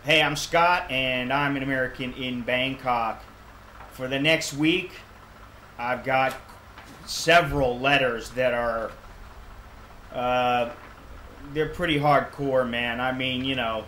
Hey, I'm Scott, and I'm an American in Bangkok. For the next week, I've got several letters that are, they're pretty hardcore, man. I mean, it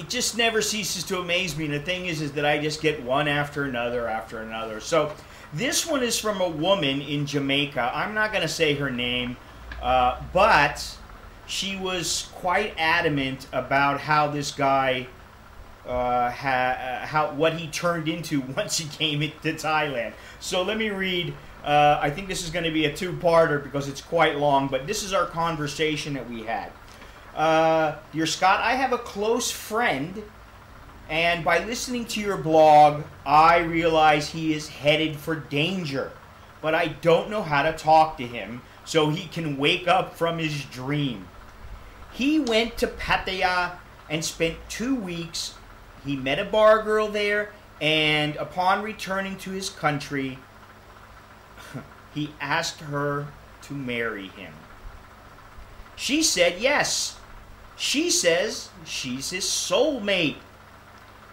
just never ceases to amaze me. And the thing is that I just get one after another. So this one is from a woman in Jamaica. I'm not going to say her name, but she was quite adamant about how this guy, what he turned into once he came to Thailand. So let me read. I think this is going to be a two-parter because it's quite long, but this is our conversation that we had. Dear Scott, I have a close friend, and by listening to your blog, I realize he is headed for danger, but I don't know how to talk to him so he can wake up from his dream. He went to Pattaya and spent 2 weeks. He met a bar girl there, and upon returning to his country, he asked her to marry him. She said yes. She says she's his soulmate.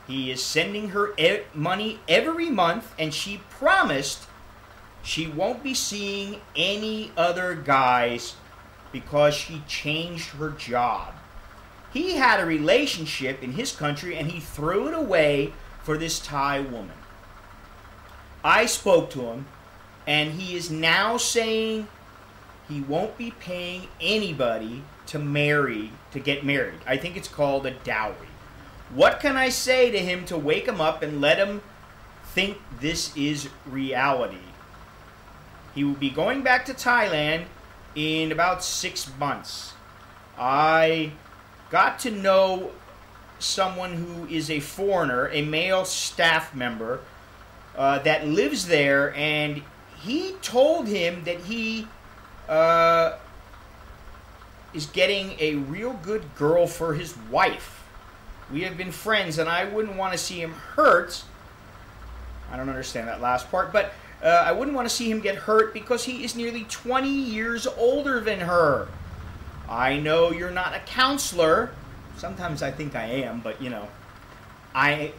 He is sending her money every month, and she promised she won't be seeing any other guys because she changed her job. He had a relationship in his country, and he threw it away for this Thai woman. I spoke to him, and he is now saying he won't be paying anybody to get married. I think it's called a dowry. What can I say to him to wake him up and let him think this is reality? He will be going back to Thailand in about 6 months. I got to know someone who is a foreigner, a male staff member that lives there, and he told him that he is getting a real good girl for his wife. We have been friends, and I wouldn't want to see him hurt. I don't understand that last part, but I wouldn't want to see him get hurt because he is nearly 20 years older than her. I know you're not a counselor. Sometimes I think I am, but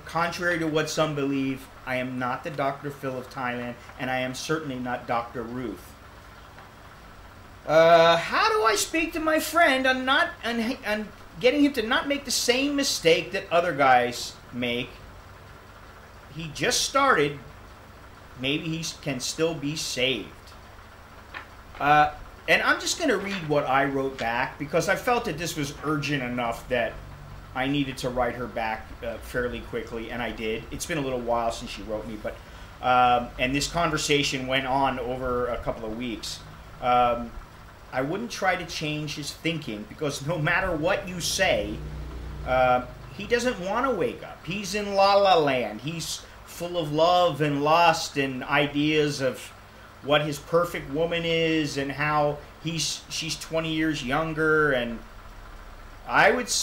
contrary to what some believe, I am not the Dr. Phil of Thailand, and I am certainly not Dr. Ruth. How do I speak to my friend on getting him to not make the same mistake that other guys make? He just started. Maybe he can still be saved. And I'm just going to read what I wrote back because I felt that this was urgent enough that I needed to write her back fairly quickly, and I did. It's been a little while since she wrote me, but and this conversation went on over a couple of weeks. I wouldn't try to change his thinking because no matter what you say, he doesn't want to wake up. He's in La La Land. He's full of love and lust and ideas of what his perfect woman is and how she's 20 years younger. And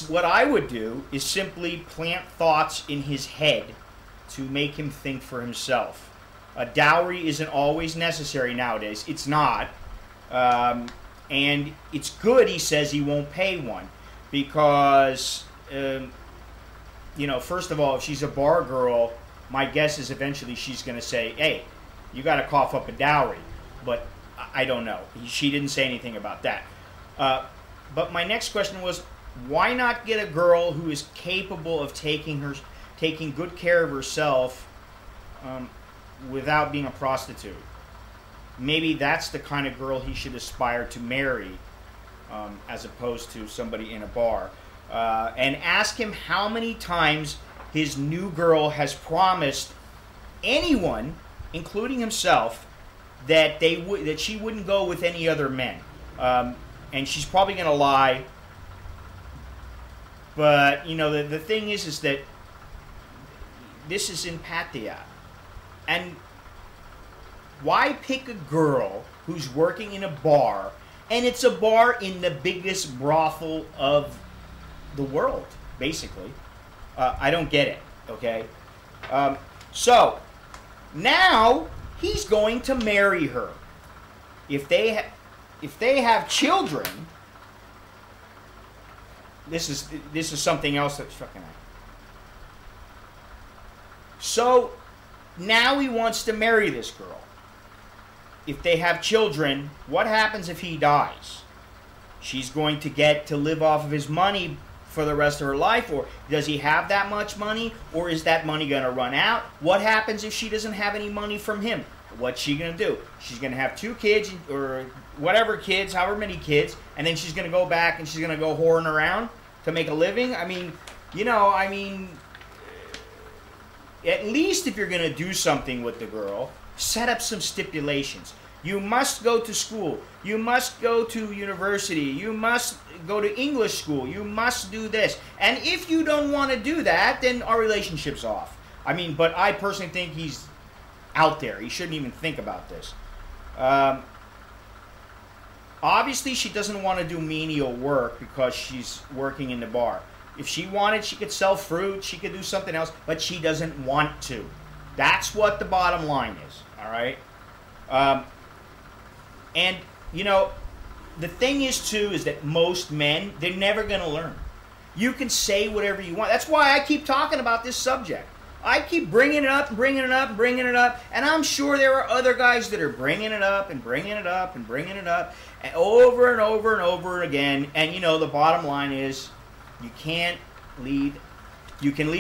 what I would do is simply plant thoughts in his head to make him think for himself. A dowry isn't always necessary nowadays. It's not. And it's good he says he won't pay one because, first of all, if she's a bar girl, my guess is eventually she's going to say, hey, you got to cough up a dowry. But I don't know. She didn't say anything about that. But my next question was, why not get a girl who is capable of taking good care of herself without being a prostitute? Maybe that's the kind of girl he should aspire to marry as opposed to somebody in a bar. And ask him how many times his new girl has promised anyone, including himself, that she wouldn't go with any other men. And she's probably going to lie. But, the thing is that this is in Pattaya. And why pick a girl who's working in a bar, and it's a bar in the biggest brothel of the world, basically? I don't get it, okay? So, now he's going to marry her. If they have children, this is something else that's fucking. So now he wants to marry this girl. If they have children, what happens if he dies? She's going to get to live off of his money for the rest of her life, or does he have that much money, or is that money going to run out? What happens if she doesn't have any money from him? What's she going to do? She's going to have 2 kids, or whatever kids, however many kids, and then she's going to go back and she's going to go whoring around to make a living? I mean, at least if you're going to do something with the girl, set up some stipulations. You must go to school. You must go to university. You must go to English school. You must do this. And if you don't want to do that, then our relationship's off. I mean, but I personally think he's out there. He shouldn't even think about this. Obviously, she doesn't want to do menial work because she's working in the bar. If she wanted, she could sell fruit. She could do something else, but she doesn't want to. That's what the bottom line is, all right? And, the thing is, too, is that most men, they're never going to learn. You can say whatever you want. That's why I keep talking about this subject. I keep bringing it up, bringing it up, bringing it up, and I'm sure there are other guys that are bringing it up and bringing it up and bringing it up and over and over and over again. And, the bottom line is you can lead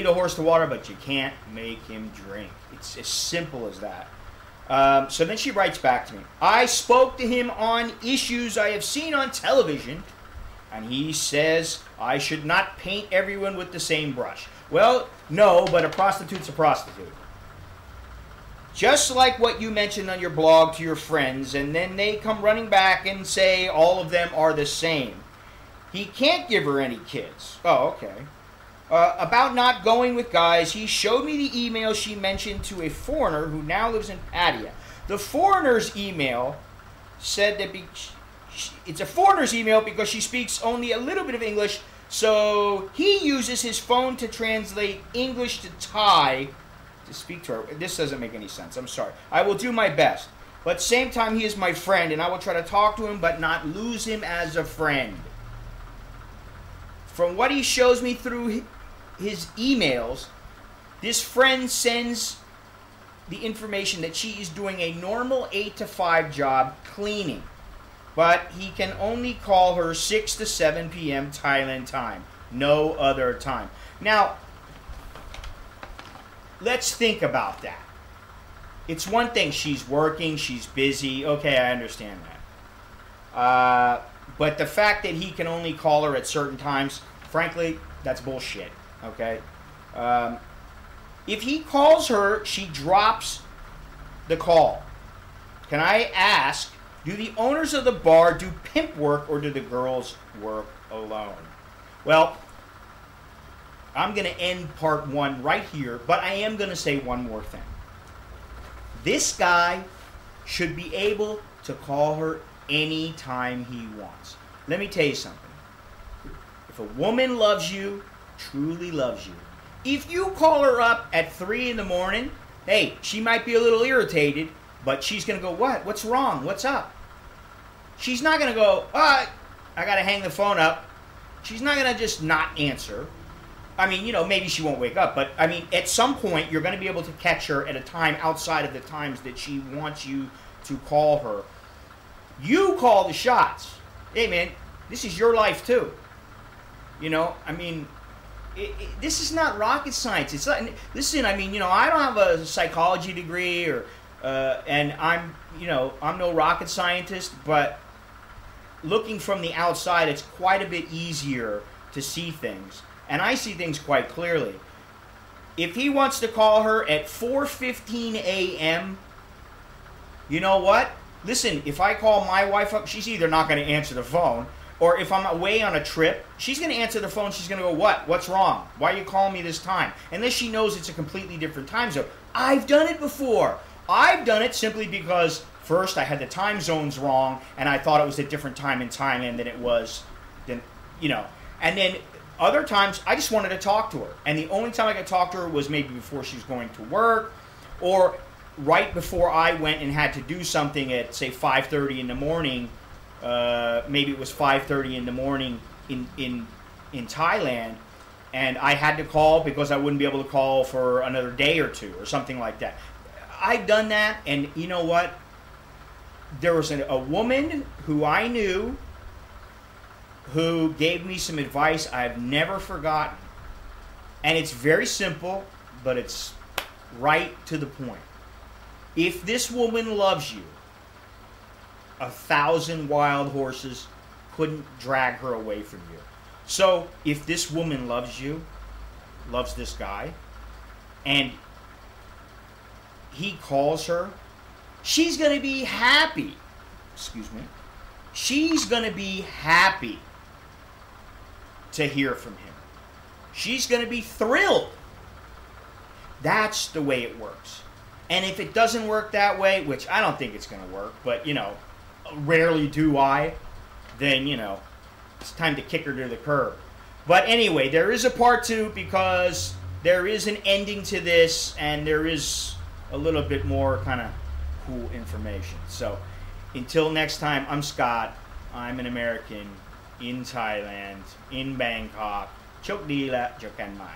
a horse to water, but you can't make him drink. It's as simple as that. So then she writes back to me. I spoke to him on issues I have seen on television, and he says I should not paint everyone with the same brush. Well, no, but a prostitute's a prostitute. Just like what you mentioned on your blog to your friends, and then they come running back and say all of them are the same. He can't give her any kids. Oh, okay. About not going with guys, he showed me the email she mentioned to a foreigner who now lives in Pattaya. The foreigner's email said that it's a foreigner's email because she speaks only a little bit of English, so he uses his phone to translate English to Thai to speak to her. This doesn't make any sense. I'm sorry. I will do my best. But at the same time, he is my friend, and I will try to talk to him but not lose him as a friend. From what he shows me through his emails, this friend sends the information that she is doing a normal 8 to 5 job cleaning, but he can only call her 6 to 7 p.m. Thailand time, no other time. Now, let's think about that. It's one thing, she's working, she's busy, okay, I understand that. But the fact that he can only call her at certain times, frankly, that's bullshit. Okay? If he calls her, she drops the call. Can I ask, do the owners of the bar do pimp work or do the girls work alone? Well, I'm going to end part 1 right here, but I am going to say one more thing. This guy should be able to call her anytime he wants. Let me tell you something. If a woman loves you, truly loves you, if you call her up at 3 in the morning, hey, she might be a little irritated, but she's going to go, what? What's wrong? What's up? She's not going to go, I got to hang the phone up. She's not going to just not answer. I mean, maybe she won't wake up, but I mean, at some point, you're going to be able to catch her at a time outside of the times that she wants you to call her. You call the shots. Hey, man, this is your life, too. I mean, this is not rocket science. It's not. Listen, I mean, I don't have a psychology degree, and I'm no rocket scientist. But looking from the outside, it's quite a bit easier to see things, and I see things quite clearly. If he wants to call her at 4:15 a.m., you know what? Listen, if I call my wife up, she's either not going to answer the phone. Or if I'm away on a trip, she's going to answer the phone. She's going to go, what? What's wrong? Why are you calling me this time? Unless she knows it's a completely different time zone. I've done it before. I've done it simply because, first, I had the time zones wrong, and I thought it was a different time in Thailand than it was, and then other times, I just wanted to talk to her. And the only time I could talk to her was maybe before she was going to work, or right before I went and had to do something at, say, 5:30 in the morning. Maybe it was 5:30 in the morning in in Thailand, and I had to call because I wouldn't be able to call for another day or two or something like that. I've done that, and you know what? There was a woman who I knew who gave me some advice I've never forgotten. And it's very simple, but it's right to the point. If this woman loves you, 1,000 wild horses couldn't drag her away from you. So if this woman loves you, loves this guy, and he calls her, she's going to be happy. Excuse me. She's going to be happy to hear from him. She's going to be thrilled. That's the way it works. And if it doesn't work that way, which I don't think it's going to work, but, you know, rarely do I, then, you know, it's time to kick her to the curb. But anyway, there is a part 2 because there is an ending to this, and there is a little bit more kind of cool information. So until next time, I'm Scott. I'm an American in Thailand, in Bangkok. โชคดีและเจอกันใหม่